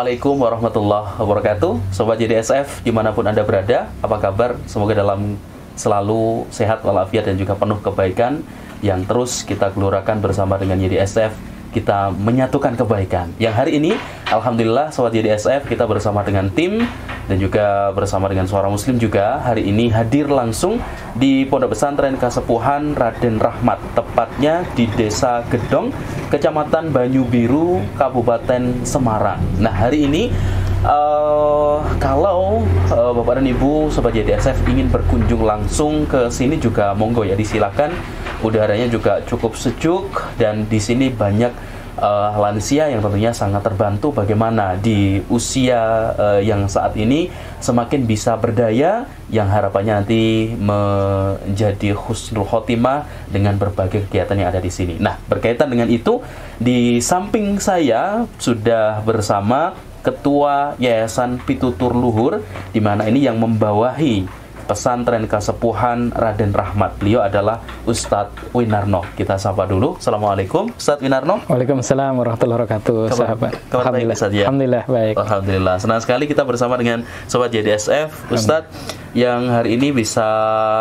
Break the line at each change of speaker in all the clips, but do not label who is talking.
Assalamualaikum warahmatullahi wabarakatuh. Sobat JDSF dimanapun Anda berada, apa kabar? Semoga dalam selalu sehat walafiat dan juga penuh kebaikan yang terus kita gelurakan bersama dengan JDSF. Kita menyatukan kebaikan. Yang hari ini, alhamdulillah Sobat JDSF, kita bersama dengan tim dan juga bersama dengan Suara Muslim juga hari ini hadir langsung di Pondok Pesantren Kasepuhan Raden Rahmat, tepatnya di Desa Gedong, Kecamatan Banyu Biru, Kabupaten Semarang. Nah, hari ini kalau Bapak dan Ibu Sobat JDSF ingin berkunjung langsung ke sini juga monggo ya, disilakan. Udaranya juga cukup sejuk dan di sini banyak lansia yang tentunya sangat terbantu bagaimana di usia yang saat ini semakin bisa berdaya, yang harapannya nanti menjadi husnul khotimah dengan berbagai kegiatan yang ada di sini. Nah, berkaitan dengan itu, di samping saya sudah bersama Ketua Yayasan Pitutur Luhur, di mana ini yang membawahi Pesantren Kasepuhan Raden Rahmat. Beliau adalah Ustadz Winarno. Kita sapa dulu. Assalamualaikum, Ustadz Winarno.
Waalaikumsalam warahmatullahi wabarakatuh.
Kabar baik, Ustadz ya?
Alhamdulillah baik.
Alhamdulillah. Senang sekali kita bersama dengan Sobat JDSF, Ustadz, yang hari ini bisa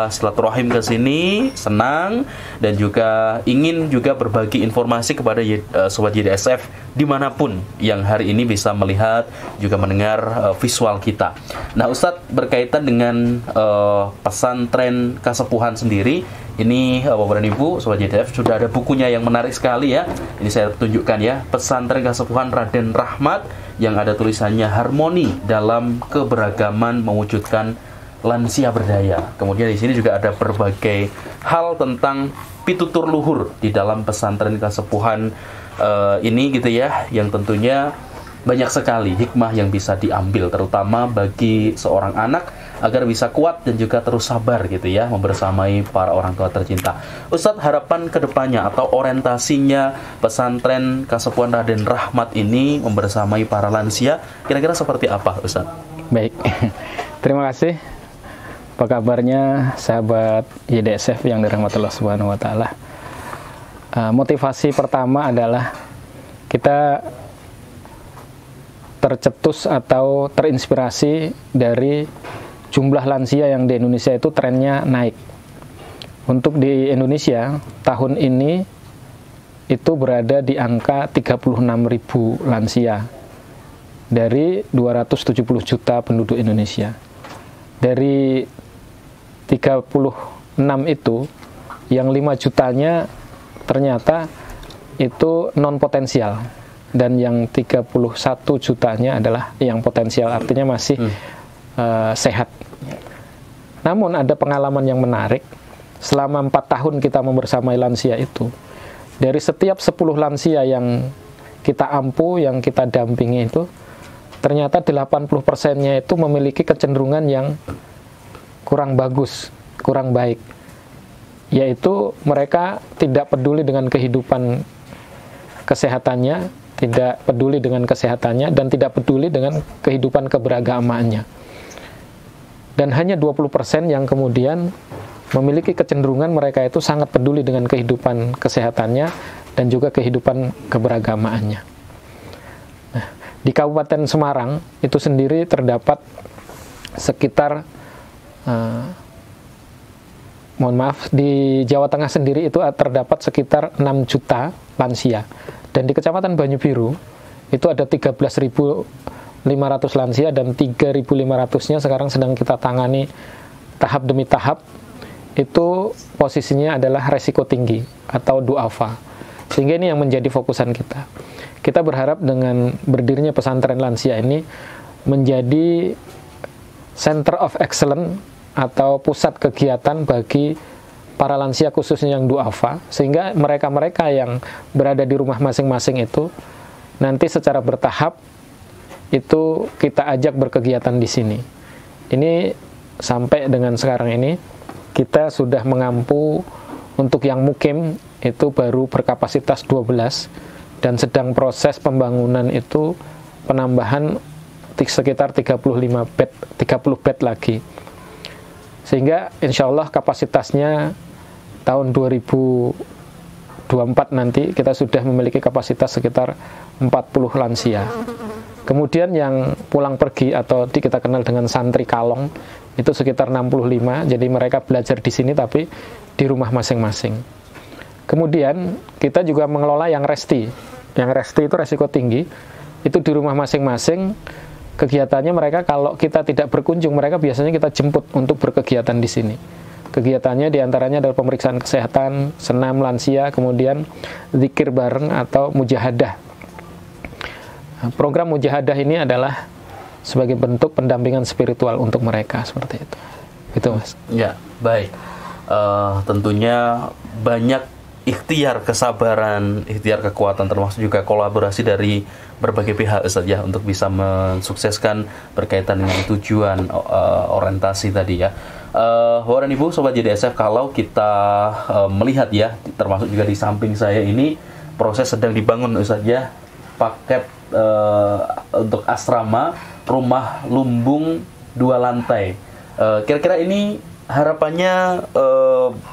silaturahim ke sini, senang dan juga ingin juga berbagi informasi kepada Sobat JDSF dimanapun yang hari ini bisa melihat juga mendengar visual kita. Nah, Ustadz, berkaitan dengan pesantren Kasepuhan sendiri, ini Bapak dan Ibu Sobat JDSF sudah ada bukunya yang menarik sekali ya. Ini saya tunjukkan ya, Pesantren Kasepuhan Raden Rahmat, yang ada tulisannya harmoni dalam keberagaman mewujudkan lansia berdaya. Kemudian di sini juga ada berbagai hal tentang pitutur luhur di dalam Pesantren Kasepuhan ini gitu ya, yang tentunya banyak sekali hikmah yang bisa diambil, terutama bagi seorang anak agar bisa kuat dan juga terus sabar gitu ya, membersamai para orang tua tercinta. Ustadz, harapan kedepannya atau orientasinya Pesantren Kasepuhan Raden Rahmat ini membersamai para lansia kira-kira seperti apa, Ustadz?
Baik, terima kasih. Apa kabarnya sahabat YDSF yang dirahmati Allah Subhanahu wa Ta'ala? Motivasi pertama adalah kita tercetus atau terinspirasi dari jumlah lansia yang di Indonesia itu trennya naik. Untuk di Indonesia tahun ini itu berada di angka 36.000 lansia dari 270 juta penduduk Indonesia. Dari 36 itu, yang 5 jutanya ternyata itu non potensial, dan yang 31 jutanya adalah yang potensial, artinya masih sehat. Namun ada pengalaman yang menarik, selama 4 tahun kita membersamai lansia itu, dari setiap 10 lansia yang kita ampu, yang kita dampingi itu, ternyata 80%-nya itu memiliki kecenderungan yang kurang bagus, kurang baik, yaitu mereka tidak peduli dengan kehidupan kesehatannya, tidak peduli dengan kesehatannya, dan tidak peduli dengan kehidupan keberagamaannya. Dan hanya 20% yang kemudian memiliki kecenderungan mereka itu sangat peduli dengan kehidupan kesehatannya dan juga kehidupan keberagamaannya. Nah, di Kabupaten Semarang itu sendiri terdapat sekitar di Jawa Tengah sendiri itu terdapat sekitar 6 juta lansia, dan di Kecamatan Banyu Biru itu ada 13.500 lansia, dan 3.500-nya sekarang sedang kita tangani tahap demi tahap. Itu posisinya adalah resiko tinggi atau duafa, sehingga ini yang menjadi fokusan kita. Kita berharap dengan berdirinya pesantren lansia ini menjadi Center of Excellence atau pusat kegiatan bagi para lansia khususnya yang duafa, sehingga mereka-mereka yang berada di rumah masing-masing itu nanti secara bertahap itu kita ajak berkegiatan di sini. Ini sampai dengan sekarang ini kita sudah mengampu untuk yang mukim itu baru berkapasitas 12, dan sedang proses pembangunan itu penambahan sekitar 30 bed lagi. Sehingga insya Allah kapasitasnya tahun 2024 nanti kita sudah memiliki kapasitas sekitar 40 lansia. Kemudian yang pulang pergi atau kita kenal dengan santri kalong itu sekitar 65, jadi mereka belajar di sini tapi di rumah masing-masing. Kemudian kita juga mengelola yang resti. Yang resti itu resiko tinggi, itu di rumah masing-masing. Kegiatannya mereka kalau kita tidak berkunjung, mereka biasanya kita jemput untuk berkegiatan di sini. Kegiatannya diantaranya adalah pemeriksaan kesehatan, senam lansia, kemudian zikir bareng atau mujahadah. Program mujahadah ini adalah sebagai bentuk pendampingan spiritual untuk mereka, seperti itu. Itu, Mas.
Ya, baik. Tentunya banyak ikhtiar kesabaran, ikhtiar kekuatan, termasuk juga kolaborasi dari berbagai pihak saja untuk bisa mensukseskan berkaitan dengan tujuan orientasi tadi ya. Bapak dan Ibu, Sobat JDSF, kalau kita melihat ya, termasuk juga di samping saya ini proses sedang dibangun saja paket untuk asrama rumah lumbung 2 lantai. Kira-kira ini harapannya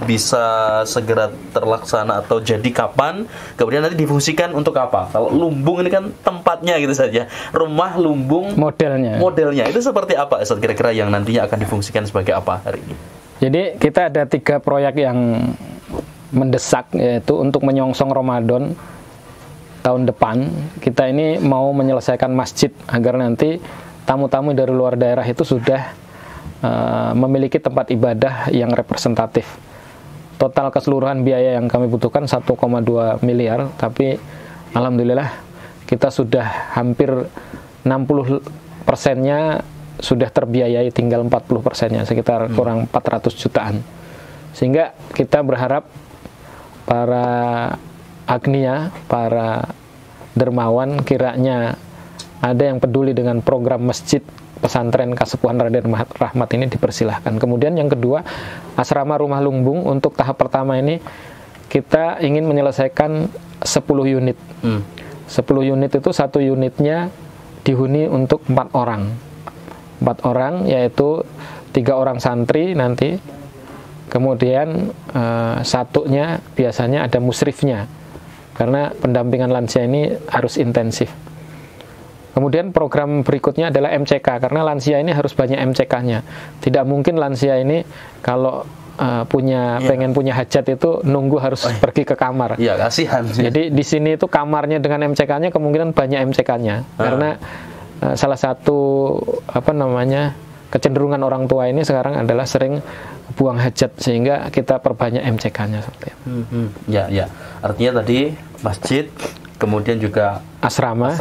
bisa segera terlaksana atau jadi kapan? Kemudian nanti difungsikan untuk apa? Kalau lumbung ini kan tempatnya gitu saja. Rumah lumbung modelnya itu seperti apa Ustaz kira-kira yang nantinya akan difungsikan sebagai apa hari ini?
Jadi kita ada 3 proyek yang mendesak, yaitu untuk menyongsong Ramadan tahun depan. Kita ini mau menyelesaikan masjid agar nanti tamu-tamu dari luar daerah itu sudah memiliki tempat ibadah yang representatif. Total keseluruhan biaya yang kami butuhkan 1,2 miliar, tapi alhamdulillah kita sudah hampir 60%-nya sudah terbiayai, tinggal 40%-nya, sekitar kurang 400 jutaan. Sehingga kita berharap para agnia, para dermawan kiranya ada yang peduli dengan program masjid pesantren Kasepuhan Raden Rahmat ini dipersilahkan. Kemudian yang kedua, asrama rumah lumbung untuk tahap pertama ini kita ingin menyelesaikan 10 unit. 10 unit itu 1 unitnya dihuni untuk 4 orang. 4 orang yaitu 3 orang santri nanti. Kemudian satunya biasanya ada musrifnya. Karena pendampingan lansia ini harus intensif. Kemudian program berikutnya adalah MCK, karena lansia ini harus banyak MCK-nya. Tidak mungkin lansia ini kalau pengen punya hajat itu nunggu harus pergi ke kamar.
Iya, kasihan sih.
Jadi di sini itu kamarnya dengan MCK-nya kemungkinan banyak MCK-nya. Karena salah satu kecenderungan orang tua ini sekarang adalah sering buang hajat, sehingga kita perbanyak MCK-nya seperti itu.
Ya. Artinya tadi masjid, kemudian juga asrama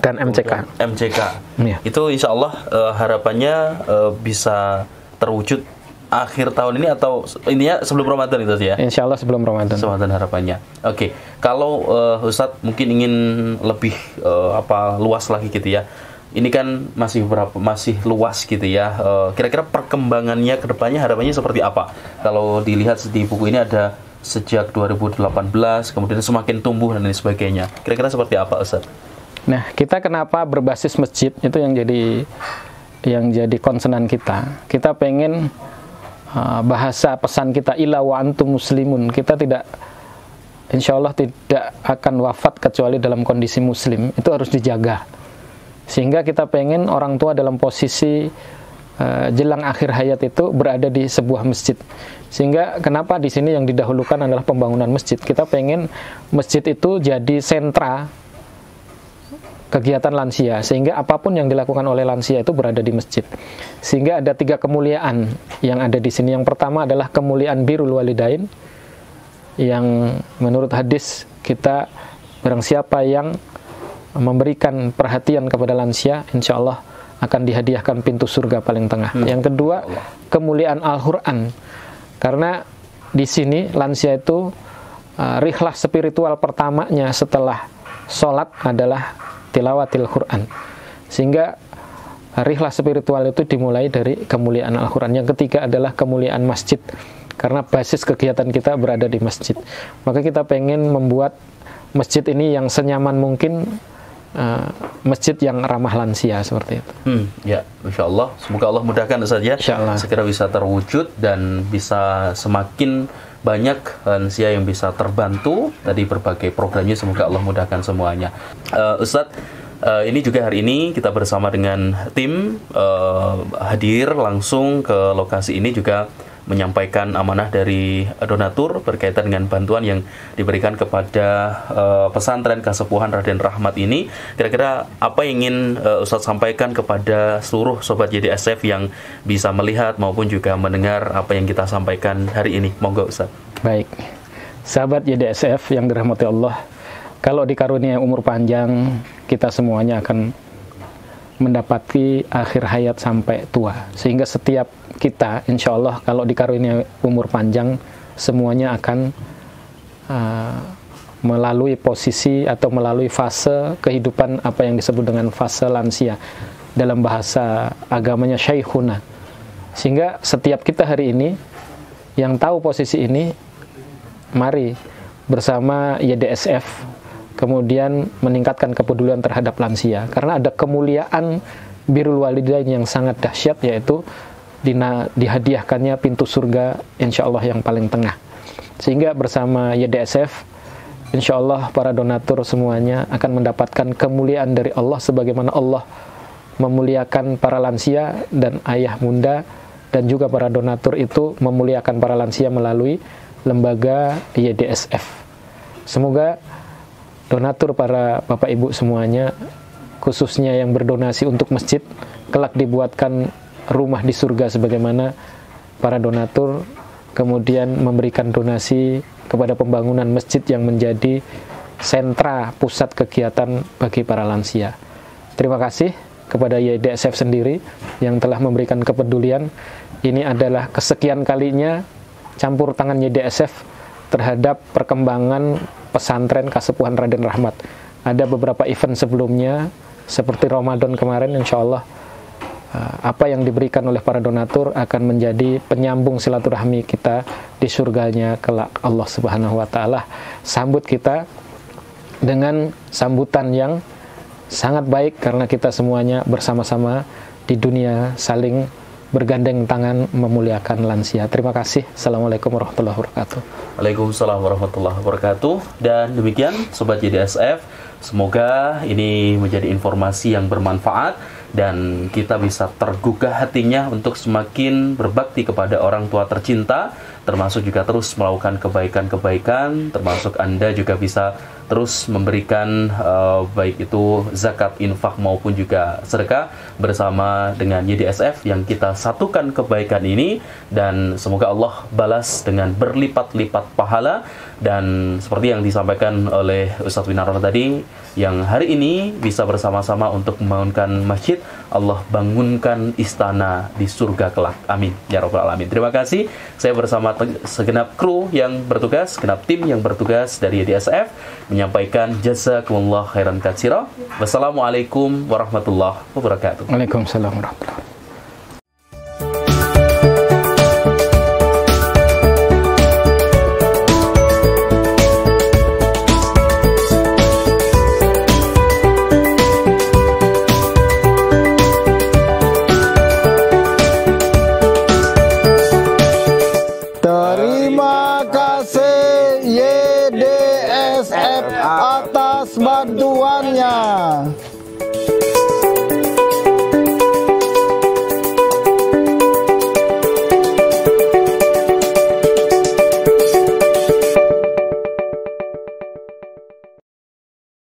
dan MCK.
Ya. Itu insya Allah harapannya bisa terwujud akhir tahun ini atau intinya sebelum Ramadan itu ya? Insya Allah sebelum Ramadan. Harapannya. Oke. Kalau Ustadz mungkin ingin lebih luas lagi gitu ya. Ini kan masih luas gitu ya. Kira-kira perkembangannya ke depannya harapannya seperti apa? Kalau dilihat di buku ini ada sejak 2018, kemudian semakin tumbuh dan lain sebagainya. Kira-kira seperti apa, Ustaz?
Nah, kita kenapa berbasis masjid itu yang jadi konsenan kita. Kita pengen bahasa pesan kita ila wa antum muslimun. Kita insya Allah tidak akan wafat kecuali dalam kondisi muslim. Itu harus dijaga. Sehingga kita pengen orang tua dalam posisi jelang akhir hayat itu berada di sebuah masjid. Sehingga kenapa di sini yang didahulukan adalah pembangunan masjid. Kita pengen masjid itu jadi sentra kegiatan lansia, sehingga apapun yang dilakukan oleh lansia itu berada di masjid. Sehingga ada 3 kemuliaan yang ada di sini. Yang pertama adalah kemuliaan birrul walidain, yang menurut hadis kita barang siapa yang memberikan perhatian kepada lansia, insya Allah akan dihadiahkan pintu surga paling tengah. Yang kedua, kemuliaan Al-Quran. Karena di sini lansia itu rihlah spiritual pertamanya setelah sholat adalah tilawatil Quran. Sehingga rihlah spiritual itu dimulai dari kemuliaan Al-Quran. Yang ketiga adalah kemuliaan masjid. Karena basis kegiatan kita berada di masjid. Maka kita pengen membuat masjid ini yang senyaman mungkin, masjid yang ramah lansia seperti itu.
Ya, insya Allah. Semoga Allah mudahkan saja. Segera bisa terwujud dan bisa semakin banyak lansia yang bisa terbantu. Tadi berbagai programnya, semoga Allah mudahkan semuanya. Ustadz, Ini juga hari ini kita bersama dengan tim hadir langsung ke lokasi ini juga menyampaikan amanah dari donatur berkaitan dengan bantuan yang diberikan kepada pesantren Kasepuhan Raden Rahmat ini. Kira-kira apa yang ingin Ustadz sampaikan kepada seluruh sobat JDSF yang bisa melihat maupun juga mendengar apa yang kita sampaikan hari ini? Monggo Ustadz.
Baik, sahabat JDSF yang dirahmati Allah, kalau dikaruniai umur panjang, kita semuanya akan mendapati akhir hayat sampai tua. Sehingga setiap kita, insya Allah, kalau dikaruniai umur panjang, semuanya akan melalui posisi atau melalui fase kehidupan apa yang disebut dengan fase lansia. Dalam bahasa agamanya syaikhuna. Sehingga setiap kita hari ini, yang tahu posisi ini, mari bersama YDSF kemudian meningkatkan kepedulian terhadap lansia, karena ada kemuliaan birrul walidain yang sangat dahsyat, yaitu dihadiahkannya pintu surga insya Allah yang paling tengah. Sehingga bersama YDSF insya Allah para donatur semuanya akan mendapatkan kemuliaan dari Allah, sebagaimana Allah memuliakan para lansia dan ayah bunda, dan juga para donatur itu memuliakan para lansia melalui lembaga YDSF. Semoga donatur para bapak ibu semuanya, khususnya yang berdonasi untuk masjid, kelak dibuatkan rumah di surga sebagaimana para donatur kemudian memberikan donasi kepada pembangunan masjid yang menjadi sentra pusat kegiatan bagi para lansia. Terima kasih kepada YDSF sendiri yang telah memberikan kepedulian. Ini adalah kesekian kalinya campur tangan YDSF terhadap perkembangan pesantren Kasepuhan Raden Rahmat. Ada beberapa event sebelumnya seperti Ramadan kemarin, insya Allah apa yang diberikan oleh para donatur akan menjadi penyambung silaturahmi kita di surganya kelak. Allah Subhanahu wa Ta'ala sambut kita dengan sambutan yang sangat baik, karena kita semuanya bersama-sama di dunia saling bergandeng tangan memuliakan lansia. Terima kasih. Assalamualaikum warahmatullahi wabarakatuh.
Waalaikumsalam warahmatullahi wabarakatuh. Dan demikian Sobat JDSF, semoga ini menjadi informasi yang bermanfaat dan kita bisa tergugah hatinya untuk semakin berbakti kepada orang tua tercinta, termasuk juga terus melakukan kebaikan-kebaikan, termasuk Anda juga bisa terus memberikan baik itu zakat, infak maupun juga sedekah bersama dengan YDSF yang kita satukan kebaikan ini, dan semoga Allah balas dengan berlipat-lipat pahala. Dan seperti yang disampaikan oleh Ustadz Winarno tadi, yang hari ini bisa bersama-sama untuk membangunkan masjid, Allah bangunkan istana di surga kelak. Amin ya rabbal alamin. Terima kasih. Saya bersama segenap kru yang bertugas, segenap tim yang bertugas dari YDSF menyampaikan jazakumullah khairan katsira. Wassalamualaikum warahmatullahi wabarakatuh.
Waalaikumsalam warahmatullahi wabarakatuh.
Terima kasih YDSF atas bantuannya.